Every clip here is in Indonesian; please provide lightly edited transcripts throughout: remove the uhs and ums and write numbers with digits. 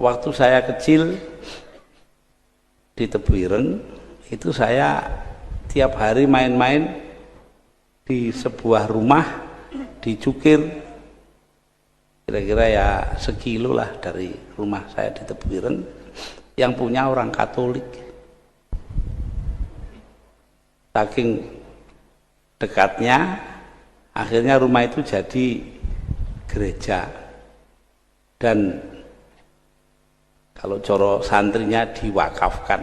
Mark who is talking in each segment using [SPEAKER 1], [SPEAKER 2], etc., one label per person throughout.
[SPEAKER 1] waktu saya kecil di Tebuireng itu saya tiap hari main-main di sebuah rumah di Cukir, kira-kira ya sekilo lah dari rumah saya di Tebuireng, yang punya orang Katolik. Saking dekatnya, akhirnya rumah itu jadi gereja. Dan kalau coro santrinya diwakafkan,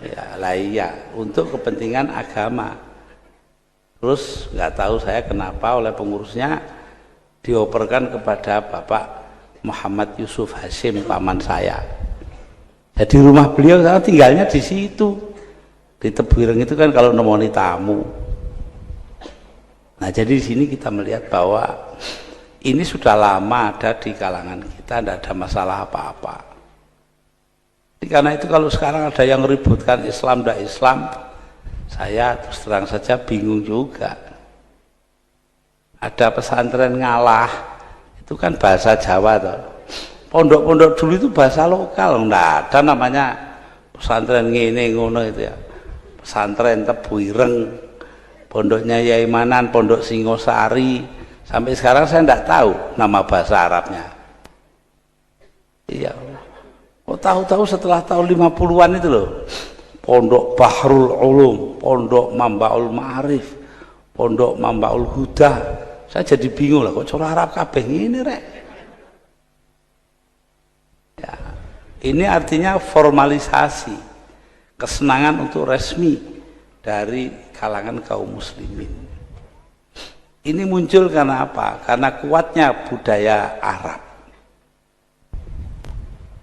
[SPEAKER 1] ya lah iya, untuk kepentingan agama. Terus nggak tahu saya kenapa oleh pengurusnya dioperkan kepada Bapak Muhammad Yusuf Hashim, paman saya. Jadi rumah beliau saya tinggalnya di situ. Di Tebuireng itu kan kalau nemoni tamu. Nah, jadi di sini kita melihat bahwa ini sudah lama ada di kalangan kita, tidak ada masalah apa-apa. Karena itu kalau sekarang ada yang meributkan Islam dan Islam, saya terus terang saja bingung juga. Ada pesantren ngalah, itu kan bahasa Jawa toh. Pondok-pondok dulu itu bahasa lokal, enggak ada namanya pesantren ngene ngono itu ya. Pesantren Tebuireng, pondoknya Yai Manan, pondok Singosari, sampai sekarang saya tidak tahu nama bahasa Arabnya. Iya. Oh, tahu-tahu setelah tahun 50-an itu loh. Pondok Bahrul Ulum, pondok Mambaul Ma'arif, pondok Mambaul Huda. Saya jadi bingung lah, kok cara Arab kabeh ini rek. Ya, ini artinya formalisasi, kesenangan untuk resmi dari kalangan kaum muslimin. Ini muncul karena apa? Karena kuatnya budaya Arab.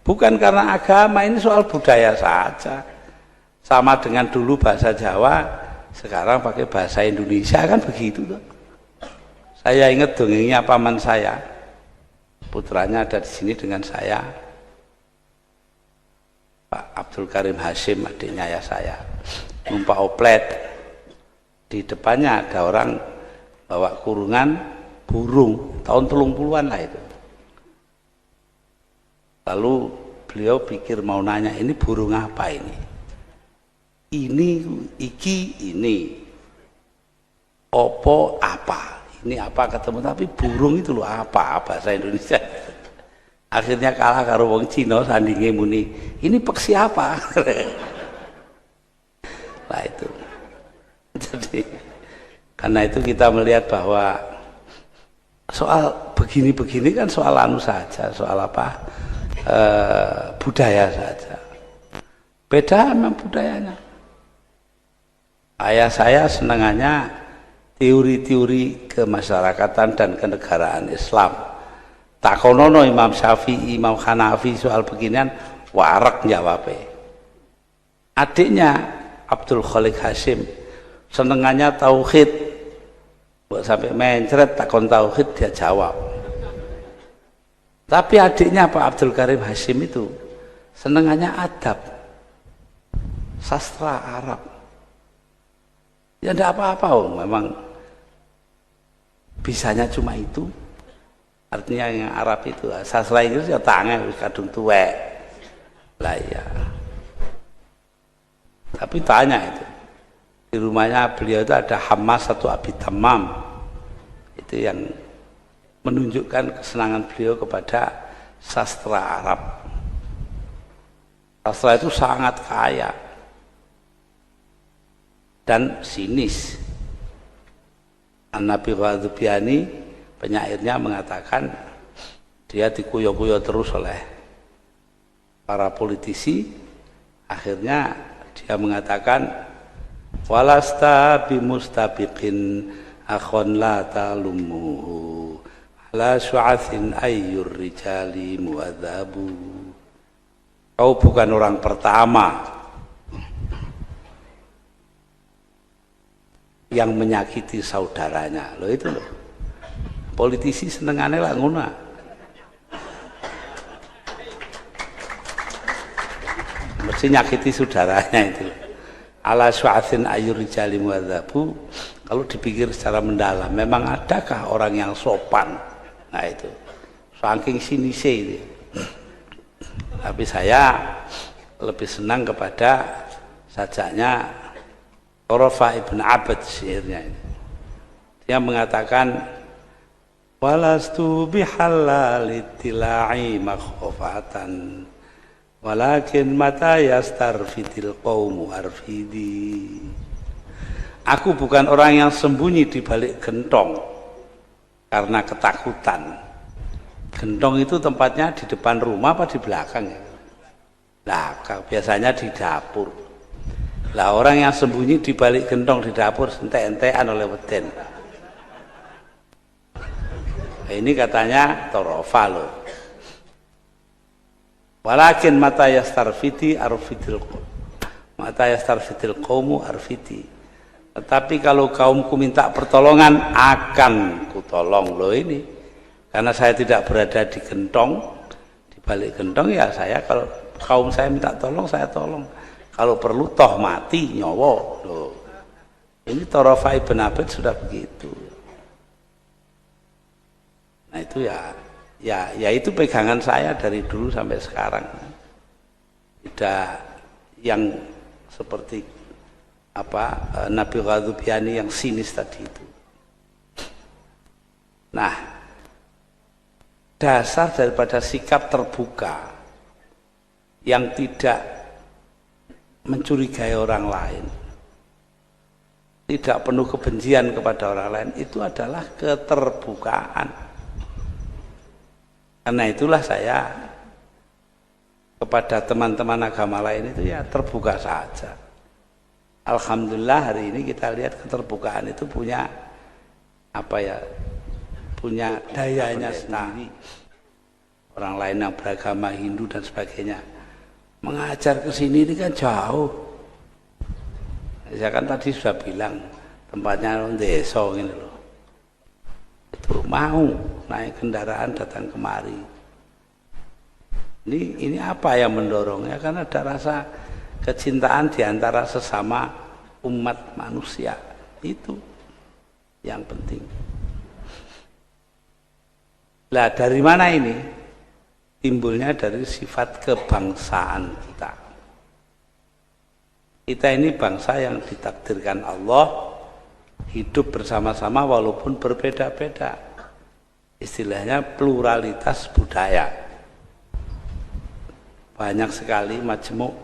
[SPEAKER 1] Bukan karena agama, ini soal budaya saja. Sama dengan dulu bahasa Jawa, sekarang pakai bahasa Indonesia, kan begitu tuh. Saya ingat dongengnya paman saya, putranya ada di sini dengan saya, Pak Abdul Karim Hashim, adiknya ya saya, numpak oplet. Di depannya ada orang bawa kurungan burung, tahun 30-an lah itu. Lalu beliau pikir mau nanya, ini burung apa ini? Ini opo apa? Ini apa ketemu, tapi burung itu loh apa bahasa Indonesia. Akhirnya kalah karo wong Cina sandinge muni, ini peksi apa? Nah itu. Jadi karena itu kita melihat bahwa soal begini-begini kan soal anu saja, soal apa? Budaya saja. Beda memang budayanya. Ayah saya senangannya teori-teori kemasyarakatan dan kenegaraan Islam. Takonono Imam Syafi'i, Imam Hanafi soal beginian warak jawabnya. Adiknya Abdul Khalik Hashim senengannya tauhid. Buat sampai mencret takon tauhid dia jawab. Tapi adiknya Pak Abdul Karim Hashim itu senengannya adab, sastra Arab. Ya enggak apa-apa, memang bisanya cuma itu. Artinya yang Arab itu, sastra Inggris ya tangan kadung tuwek. Lah ya. Tapi tanya itu. Di rumahnya beliau itu ada Hamas satu Abi Tamam. Itu yang menunjukkan kesenangan beliau kepada sastra Arab. Sastra itu sangat kaya dan sinis. An-Nabi Ghadzubiani, penyairnya, mengatakan dia dikuyo-kuyo terus oleh para politisi. Akhirnya dia mengatakan, walasta bimustabiqin akhon la talumuhu ala syu'athin ayyur rijali muadzabu. Kau bukan orang pertama yang menyakiti saudaranya. Loh itu loh. Politisi senengannya lah ngono. Mesti nyakiti saudaranya itu. Ala syu'athin ayyur rijali muadzabu. Kalau dipikir secara mendalam, memang adakah orang yang sopan? Nah itu, saking sinise itu. Tapi saya lebih senang kepada sajaknya Thurafah ibn Abad syairnya ini. Dia mengatakan walastu bihallalitila'i makhofatan walakin mata yastarfitil qawmu arfidi. Aku bukan orang yang sembunyi di balik gentong karena ketakutan. Gentong itu tempatnya di depan rumah apa di belakang ya? Belakang, biasanya di dapur. Lah orang yang sembunyi di balik gentong di dapur entek-entekan oleh weden. Nah, ini katanya Thurafah loh. Walakin mata yastarfiti arfidil qaumu arfiti. Tetapi kalau kaumku minta pertolongan akan kutolong loh ini. Karena saya tidak berada di gentong, di balik gentong ya saya kalau kaum saya minta tolong saya tolong. Kalau perlu toh mati nyowo. Loh. Ini Thurafah ibn Abad sudah begitu. Nah itu ya itu pegangan saya dari dulu sampai sekarang. Tidak yang seperti Nabi Ghadzubiani yang sinis tadi itu. Nah, dasar daripada sikap terbuka yang tidak mencurigai orang lain, tidak penuh kebencian kepada orang lain, itu adalah keterbukaan. Karena itulah saya kepada teman-teman agama lain itu ya terbuka saja. Alhamdulillah hari ini kita lihat keterbukaan itu punya punya dayanya sendiri. Orang lain yang beragama Hindu dan sebagainya mengajar ke sini ini kan jauh. Saya kan tadi sudah bilang tempatnya desa ini loh. Itu mau naik kendaraan datang kemari. Ini apa yang mendorongnya? Karena ada rasa kecintaan di antara sesama umat manusia. Itu yang penting. Lah dari mana ini? Timbulnya dari sifat kebangsaan kita. Kita ini bangsa yang ditakdirkan Allah hidup bersama-sama walaupun berbeda-beda. Istilahnya pluralitas budaya. Banyak sekali majmu'atus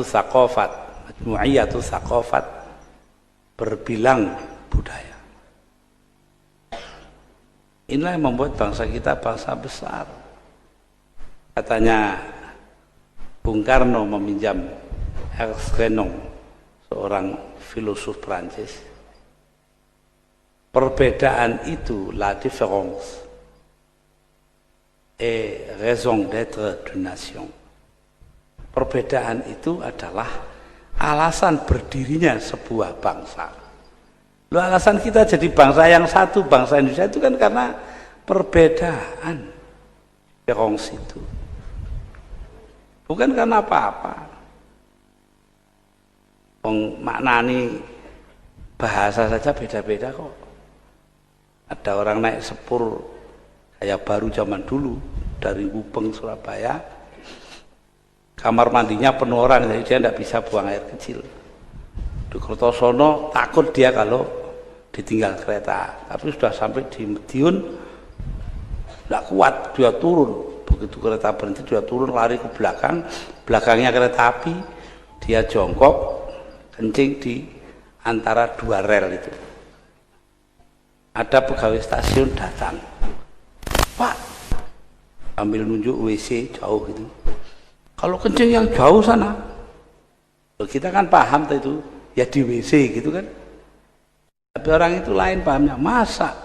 [SPEAKER 1] tsaqafat, majmu'iyatus tsaqafat berbilang budaya. Inilah yang membuat bangsa kita bangsa besar. Katanya Bung Karno meminjam Ernst Renan, seorang filosof Prancis. Perbedaan itu la différence et raison d'être d'une nation. Perbedaan itu adalah alasan berdirinya sebuah bangsa. Loh, alasan kita jadi bangsa yang satu, bangsa Indonesia itu kan karena perbedaan différence itu. Bukan karena apa-apa. Maknani bahasa saja beda-beda kok. Ada orang naik sepur kayak baru zaman dulu dari Gubeng Surabaya, kamar mandinya penuh orang, jadi dia tidak bisa buang air kecil. Di Kertosono takut dia kalau ditinggal kereta, tapi sudah sampai di Madiun tidak kuat, dia turun. Begitu kereta berhenti dia turun, lari ke belakang, belakangnya kereta api, dia jongkok kencing di antara dua rel itu. Ada pegawai stasiun datang, Pak, ambil nunjuk WC jauh gitu. Kalau kencing yang jauh sana, kita kan paham itu ya di WC gitu kan. Tapi orang itu lain pahamnya, masa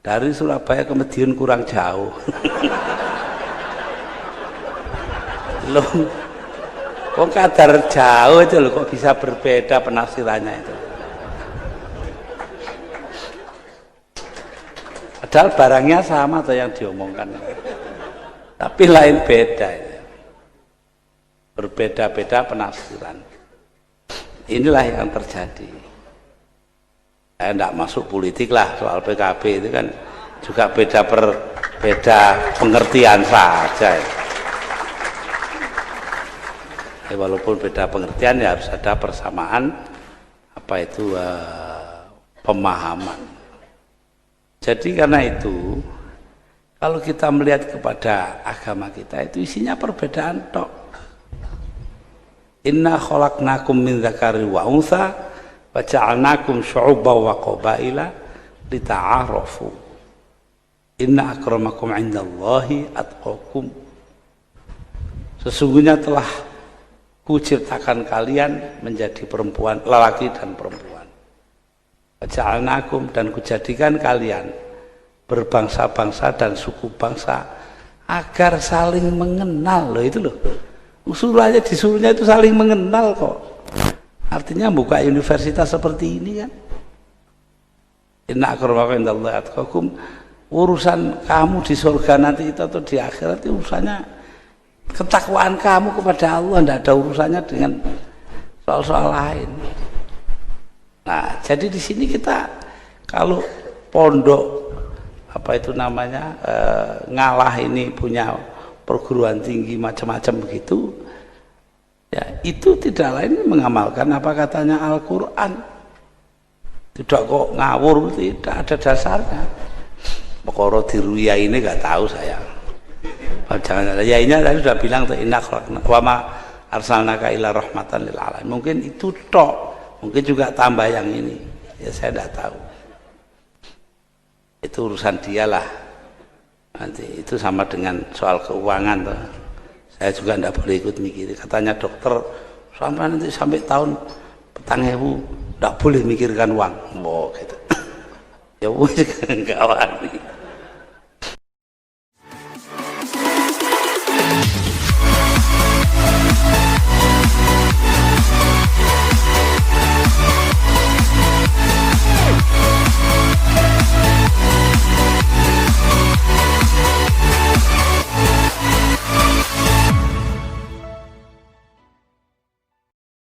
[SPEAKER 1] dari Surabaya ke Madiun kurang jauh. Loh, kok kadar jauh itu loh, kok bisa berbeda penafsirannya itu. Padahal barangnya sama atau yang diomongkan, tapi lain beda ya. Berbeda-beda penafsiran. Inilah yang terjadi. Saya tidak masuk politik lah, soal PKB itu kan juga beda beda pengertian saja. Walaupun beda pengertian ya harus ada persamaan apa itu pemahaman. Jadi karena itu kalau kita melihat kepada agama kita itu isinya perbedaan tok. Inna khalaqnakum min dzakari wa untha wa ja'alnakum syu'uban wa qabaila lita'arafu. Inna akramakum 'indallahi atqakum. Sesungguhnya telah kuciptakan kalian menjadi perempuan, lelaki dan perempuan. Ja'alnakum, dan kujadikan kalian berbangsa-bangsa dan suku bangsa agar saling mengenal. Loh itu loh. Usulannya disuruhnya itu saling mengenal kok. Artinya buka universitas seperti ini kan. Inna akramakum indallahi atqakum. Urusan kamu di surga nanti itu atau di akhirat itu urusannya ketakwaan kamu kepada Allah, tidak ada urusannya dengan soal-soal lain. Nah, jadi di sini kita kalau pondok apa itu namanya ngalah ini punya perguruan tinggi macam-macam begitu, ya itu tidak lain mengamalkan apa katanya Al-Quran. Tidak kok ngawur, tidak ada dasarnya. Pokoknya diruya ini nggak tahu saya. Jangan ya ini tadi sudah bilang inna wa ma arsalnaka illa rahmatan lil alamin. Mungkin itu tok, mungkin juga tambah yang ini. Ya saya tidak tahu. Itu urusan dialah. Nanti itu sama dengan soal keuangan tuh. Saya juga tidak boleh ikut mikir. Katanya dokter sampai tahun 2000 tidak boleh mikirkan uang. Oh gitu. Ya wis enggak wani.